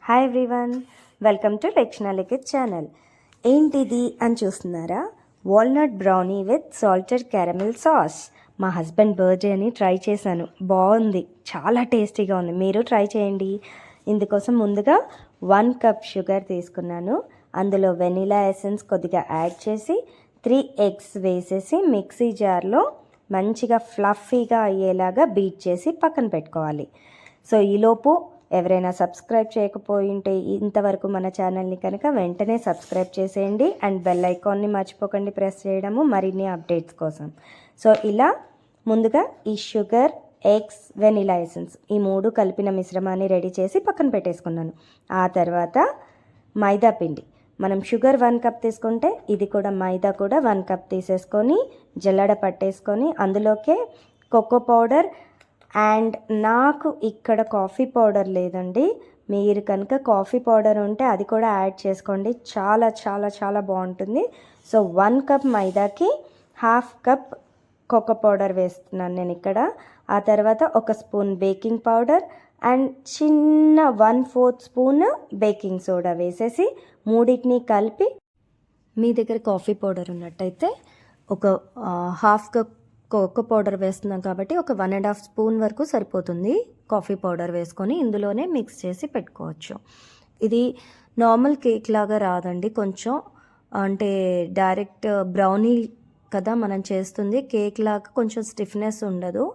Hi everyone, welcome to లక్షణ Likhith channel. ఏంటిది అని చూస్తున్నారా? Walnut brownie with salted caramel sauce. మా హస్బెండ్ బర్త్డే అని ట్రై చేశాను, బాగుంది, చాలా టేస్టీగా ఉంది. మీరు ట్రై చేయండి. ఇందుకోసం ముందుగా 1 కప్ షుగర్ తీసుకున్నాను. అందులో వెనిలా ఎసెన్స్ కొద్దిగా యాడ్ చేసి 3 ఎగ్స్ వేసేసి మిక్సీ జార్లో మంచిగా ఫ్లఫీగా అయ్యేలాగా బీట్ చేసి పక్కన పెట్టుకోవాలి. సో ఈలోపు ఎవరైనా సబ్స్క్రైబ్ చేయకపోయి ఉంటే ఇంతవరకు మన ఛానల్ని కనుక వెంటనే సబ్స్క్రైబ్ చేసేయండి అండ్ బెల్ ఐకాన్ని మర్చిపోకండి ప్రెస్ చేయడము మరిన్ని అప్డేట్స్ కోసం. సో ఇలా ముందుగా ఈ షుగర్, ఎగ్స్, వెనిలా ఎసెన్స్ ఈ 3 కలిపిన మిశ్రమాన్ని రెడీ చేసి పక్కన పెట్టేసుకున్నాను. ఆ తర్వాత మైదా పిండి, మనం షుగర్ 1 కప్ తీసుకుంటే ఇది కూడా మైదా కూడా 1 కప్ తీసేసుకొని జల్లెడ పట్టేసుకొని అందులోకే కోకో పౌడర్ అండ్ నాకు ఇక్కడ కాఫీ పౌడర్ లేదండి. మీరు కనుక కాఫీ పౌడర్ ఉంటే అది కూడా యాడ్ చేసుకోండి, చాలా చాలా చాలా బాగుంటుంది. సో 1 కప్ మైదాకి 1/2 కప్ కోకో పౌడర్ వేస్తున్నాను నేను ఇక్కడ. ఆ తర్వాత 1 స్పూన్ బేకింగ్ పౌడర్ అండ్ చిన్న 1/4 స్పూన్ బేకింగ్ సోడా వేసేసి మూడింటిని కలిపి, మీ దగ్గర కాఫీ పౌడర్ ఉన్నట్టయితే ఒక 1/2 కప్ కోకో పౌడర్ వేస్తున్నాం కాబట్టి ఒక 1.5 స్పూన్ వరకు సరిపోతుంది. కాఫీ పౌడర్ వేసుకొని ఇందులోనే మిక్స్ చేసి పెట్టుకోవచ్చు. ఇది నార్మల్ కేక్ లాగా రాదండి, కొంచెం అంటే డైరెక్ట్ బ్రౌనీ కదా మనం చేస్తుంది, కేక్ లాగా కొంచెం స్టిఫ్నెస్ ఉండదు,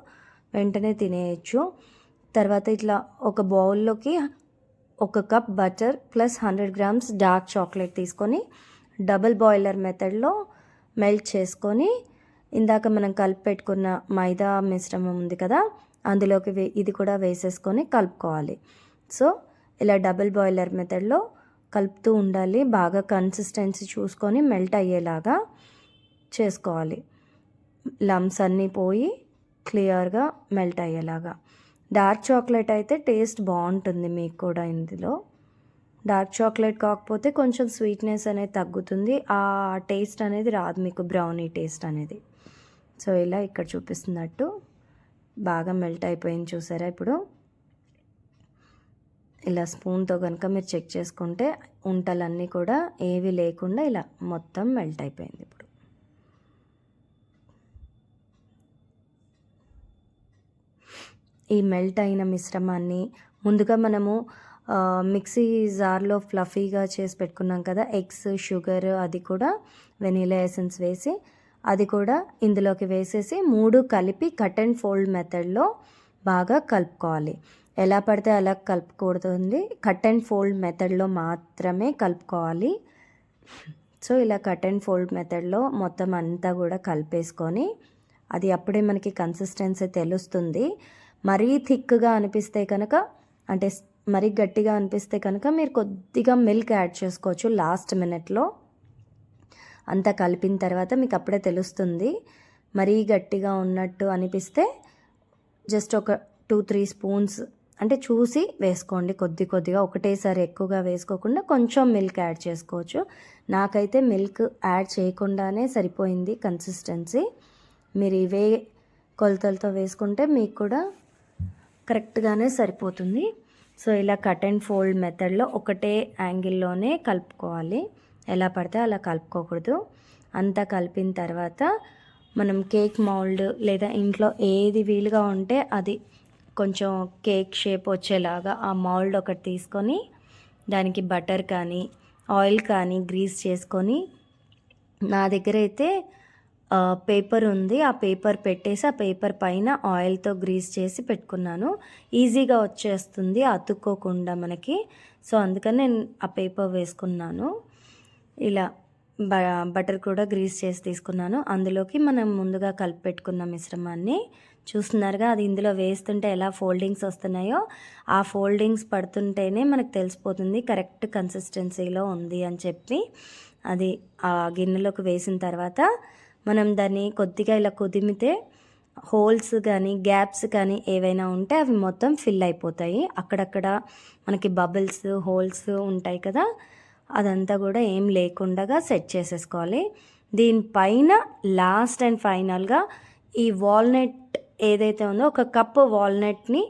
వెంటనే తినేయచ్చు. తర్వాత ఇట్లా ఒక బౌల్లోకి 1 cup butter plus 100 grams dark chocolate తీసుకొని డబుల్ బాయిలర్ మెథడ్లో మెల్ట్ చేసుకొని ఇందాక మనం కలిపి పెట్టుకున్న మైదా మిశ్రమం ఉంది కదా అందులోకి ఇది కూడా వేసేసుకొని కలుపుకోవాలి. సో ఇలా డబుల్ బాయిలర్ మెథడ్లో కలుపుతూ ఉండాలి, బాగా కన్సిస్టెన్సీ చూసుకొని మెల్ట్ అయ్యేలాగా చేసుకోవాలి. లమ్స్ అన్నీ పోయి క్లియర్గా మెల్ట్ అయ్యేలాగా. డార్క్ చాక్లెట్ అయితే టేస్ట్ బాగుంటుంది మీకు కూడా. ఇందులో డార్క్ చాక్లెట్ కాకపోతే కొంచెం స్వీట్నెస్ అనేది తగ్గుతుంది, ఆ టేస్ట్ అనేది రాదు మీకు, బ్రౌనీ టేస్ట్ అనేది. సో ఇలా ఇక్కడ చూపిస్తున్నట్టు బాగా మెల్ట్ అయిపోయింది చూసారా. ఇప్పుడు ఇలా స్పూన్తో కనుక మీరు చెక్ చేసుకుంటే ఉంటలన్నీ కూడా ఏవి లేకుండా ఇలా మొత్తం మెల్ట్ అయిపోయింది. ఇప్పుడు ఈ మెల్ట్ అయిన మిశ్రమాన్ని ముందుగా మనము మిక్సీ జార్లో ఫ్లఫీగా చేసి పెట్టుకున్నాం కదా, ఎగ్స్, షుగర్, అది కూడా వెనీలా ఎసెన్స్ వేసి అది కూడా ఇందులోకి వేసేసి 3 కలిపి కట్ అండ్ ఫోల్డ్ మెథడ్లో బాగా కలుపుకోవాలి. ఎలా పడితే అలా కలుపుకూడదండి, కట్ అండ్ ఫోల్డ్ మెథడ్లో మాత్రమే కలుపుకోవాలి. సో ఇలా కట్ అండ్ ఫోల్డ్ మెథడ్లో మొత్తం అంతా కూడా కలిపేసుకొని అది అప్పుడే మనకి కన్సిస్టెన్సీ తెలుస్తుంది. మరీ థిక్గా అనిపిస్తే కనుక, అంటే మరీ గట్టిగా అనిపిస్తే కనుక మీరు కొద్దిగా మిల్క్ యాడ్ చేసుకోవచ్చు లాస్ట్ మినిట్లో. అంతా కలిపిన తర్వాత మీకు అప్పుడే తెలుస్తుంది. మరీ గట్టిగా ఉన్నట్టు అనిపిస్తే జస్ట్ ఒక 2-3 స్పూన్స్ అంటే చూసి వేసుకోండి, కొద్దిగా, ఒకటేసారి ఎక్కువగా వేసుకోకుండా కొంచెం మిల్క్ యాడ్ చేసుకోవచ్చు. నాకైతే మిల్క్ యాడ్ చేయకుండానే సరిపోయింది కన్సిస్టెన్సీ. మీరు ఇవే కొలతలతో వేసుకుంటే మీకు కూడా కరెక్ట్గానే సరిపోతుంది. సో ఇలా కట్ అండ్ ఫోల్డ్ మెథడ్లో ఒకటే యాంగిల్లోనే కలుపుకోవాలి, ఎలా పడితే అలా కలుపుకోకూడదు. అంతా కలిపిన తర్వాత మనం కేక్ మౌల్డ్ లేదా ఇంట్లో ఏది వీలుగా ఉంటే అది కొంచెం కేక్ షేప్ వచ్చేలాగా ఆ మౌల్డ్ ఒకటి తీసుకొని దానికి బటర్ కానీ ఆయిల్ కానీ గ్రీస్ చేసుకొని, నా దగ్గర అయితే పేపర్ ఉంది, ఆ పేపర్ పెట్టేసి ఆ పేపర్ పైన ఆయిల్తో గ్రీస్ చేసి పెట్టుకున్నాను. ఈజీగా వచ్చేస్తుంది అతుక్కోకుండా మనకి. సో అందుకని నేను ఆ పేపర్ వేసుకున్నాను. ఇలా బటర్ కూడా గ్రీస్ చేసి తీసుకున్నాను. అందులోకి మనం ముందుగా కలిపి పెట్టుకున్న మిశ్రమాన్ని చూస్తున్నారుగా, అది ఇందులో వేస్తుంటే ఎలా ఫోల్డింగ్స్ వస్తున్నాయో, ఆ ఫోల్డింగ్స్ పడుతుంటేనే మనకు తెలిసిపోతుంది కరెక్ట్ కన్సిస్టెన్సీలో ఉంది అని చెప్పి. అది ఆ గిన్నెలోకి వేసిన తర్వాత మనం దాన్ని కొద్దిగా ఇలా కుదిమితే హోల్స్ కానీ గ్యాప్స్ కానీ ఏవైనా ఉంటే అవి మొత్తం ఫిల్ అయిపోతాయి. అక్కడక్కడ మనకి బబుల్స్, హోల్స్ ఉంటాయి కదా, అదంతా కూడా ఏం లేకుండా సెట్ చేసేసుకోవాలి. దీనిపైన లాస్ట్ అండ్ ఫైనల్గా ఈ వాల్నట్ ఏదైతే ఉందో 1 కప్ వాల్నట్ని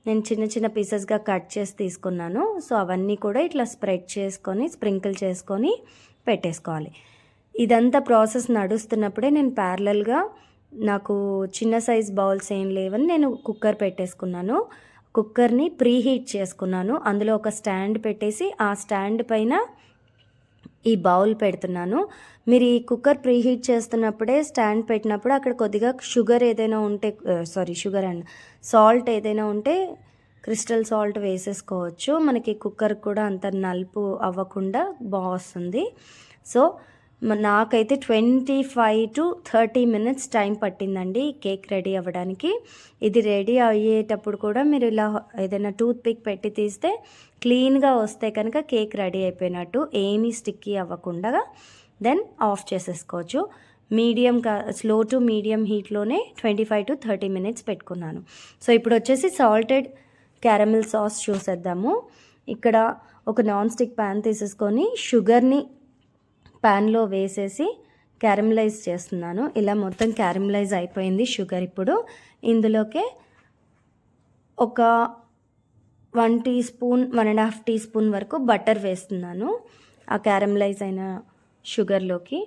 నేను చిన్న చిన్న పీసెస్గా కట్ చేసి తీసుకున్నాను. సో అవన్నీ కూడా ఇట్లా స్ప్రెడ్ చేసుకొని స్ప్రింకిల్ చేసుకొని పెట్టేసుకోవాలి. ఇదంతా ప్రాసెస్ నడుస్తున్నప్పుడే నేను ప్యారలల్గా నాకు చిన్న సైజ్ బౌల్స్ ఏం లేవని నేను కుక్కర్ పెట్టేసుకున్నాను. కుక్కర్ని ప్రీహీట్ చేసుకున్నాను. అందులో ఒక స్టాండ్ పెట్టేసి ఆ స్టాండ్ పైన ఈ బౌల్ పెడుతున్నాను. మీరు ఈ కుక్కర్ ప్రీహీట్ చేస్తున్నప్పుడే స్టాండ్ పెట్టినప్పుడు అక్కడ కొద్దిగా షుగర్ ఏదైనా ఉంటే షుగర్ అండ్ సాల్ట్ ఏదైనా ఉంటే క్రిస్టల్ సాల్ట్ వేసేసుకోవచ్చు. మనకి కుక్కర్ కూడా అంత నలుపు అవ్వకుండా బాగుంది. సో నాకైతే 25 to 30 minutes టైం పట్టిందండి కేక్ రెడీ అవ్వడానికి. ఇది రెడీ అయ్యేటప్పుడు కూడా మీరు ఇలా ఏదైనా టూత్ పిక్ పెట్టి తీస్తే క్లీన్గా వస్తే కనుక కేక్ రెడీ అయిపోయినట్టు, ఏమీ స్టిక్కీ అవ్వకుండా. దెన్ ఆఫ్ చేసేసుకోవచ్చు. స్లో టు మీడియం హీట్లోనే 25 to 30 minutes పెట్టుకున్నాను. సో ఇప్పుడు వచ్చేసి సాల్టెడ్ క్యారమిల్ సాస్ చూసేద్దాము. ఇక్కడ ఒక నాన్ స్టిక్ ప్యాన్ తీసేసుకొని షుగర్ని ప్యాన్లో వేసేసి క్యారమలైజ్ చేస్తున్నాను. ఇలా మొత్తం క్యారమలైజ్ అయిపోయింది షుగర్. ఇప్పుడు ఇందులోకే ఒక 1 teaspoon 1.5 teaspoon వరకు బటర్ వేస్తున్నాను ఆ క్యారమలైజ్ అయిన షుగర్లోకి.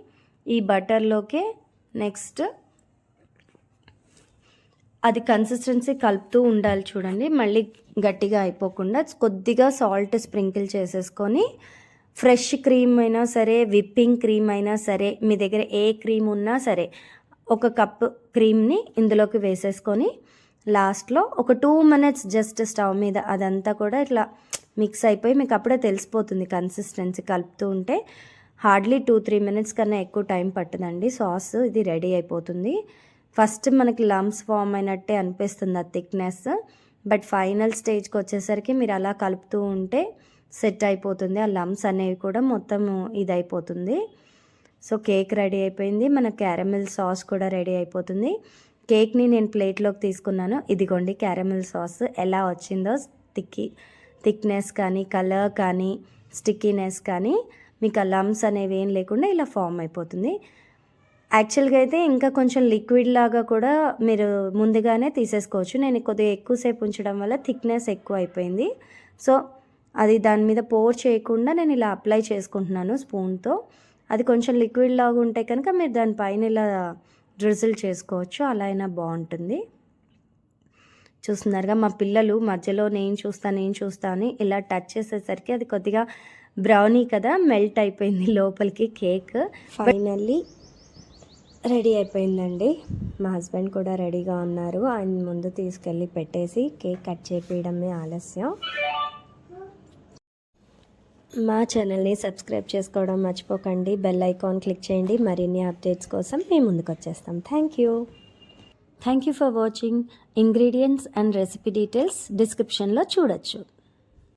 ఈ బటర్లోకే నెక్స్ట్ అది కన్సిస్టెన్సీ కలుపుతూ ఉండాలి చూడండి, మళ్ళీ గట్టిగా అయిపోకుండా. కొద్దిగా సాల్ట్ స్ప్రింకిల్ చేసేసుకొని ఫ్రెష్ క్రీమ్ అయినా సరే, విప్పింగ్ క్రీమ్ అయినా సరే, మీ దగ్గర ఏ క్రీమ్ ఉన్నా సరే, ఒక కప్ క్రీమ్ని ఇందులోకి వేసేసుకొని లాస్ట్లో ఒక 2 minutes జస్ట్ స్టవ్ మీద అదంతా కూడా ఇట్లా మిక్స్ అయిపోయి మీకు అప్పుడే తెలిసిపోతుంది కన్సిస్టెన్సీ. కలుపుతూ ఉంటే హార్డ్లీ 2-3 minutes కన్నా ఎక్కువ టైం పట్టదండి. సాస్ ఇది రెడీ అయిపోతుంది. ఫస్ట్ మనకి లమ్స్ ఫామ్ అయినట్టే అనిపిస్తుంది ఆ థిక్నెస్, బట్ ఫైనల్ స్టేజ్కి వచ్చేసరికి మీరు అలా కలుపుతూ ఉంటే సెట్ అయిపోతుంది. ఆ లమ్స్ అనేవి కూడా మొత్తం ఇదైపోతుంది. సో కేక్ రెడీ అయిపోయింది. మన క్యారమిల్ సాస్ కూడా రెడీ అయిపోతుంది. కేక్ని నేను ప్లేట్లోకి తీసుకున్నాను. ఇదిగోండి క్యారమిల్ సాస్ ఎలా వచ్చిందో, థిక్నెస్ కానీ, కలర్ కానీ, స్టిక్కీనెస్ కానీ, మీకు ఆ లమ్స్ అనేవి ఏం లేకుండా ఇలా ఫామ్ అయిపోతుంది. యాక్చువల్గా అయితే ఇంకా కొంచెం లిక్విడ్ లాగా కూడా మీరు ముందుగానే తీసేసుకోవచ్చు. నేను కొద్దిగా ఎక్కువసేపు ఉంచడం వల్ల థిక్నెస్ ఎక్కువ అయిపోయింది. సో అది దాని మీద పోర్ చేయకుండా నేను ఇలా అప్లై చేసుకుంటున్నాను స్పూన్తో. అది కొంచెం లిక్విడ్ లాగా ఉంటే కనుక మీరు దానిపైన ఇలా డ్రిజిల్ చేసుకోవచ్చు, అలా అయినా బాగుంటుంది. చూస్తున్నారుగా మా పిల్లలు మధ్యలో నేను చూస్తా అని ఇలా టచ్ చేసేసరికి అది కొద్దిగా బ్రౌనీ కదా, మెల్ట్ అయిపోయింది లోపలికి కేక్. ఫైనల్లీ రెడీ అయిపోయిందండి. మా హస్బెండ్ కూడా రెడీగా ఉన్నారు. ఆయన ముందు తీసుకెళ్ళి పెట్టేసి కేక్ కట్ చేపించడమే ఆలస్యం. మా ఛానల్ని సబ్స్క్రైబ్ చేసుకోవడం మర్చిపోకండి. బెల్ ఐకాన్ క్లిక్ చేయండి. మరిన్ని అప్డేట్స్ కోసం మేము ముందుకు వచ్చేస్తాం. Thank you for watching. Ingredients and recipe details డిస్క్రిప్షన్లో చూడొచ్చు.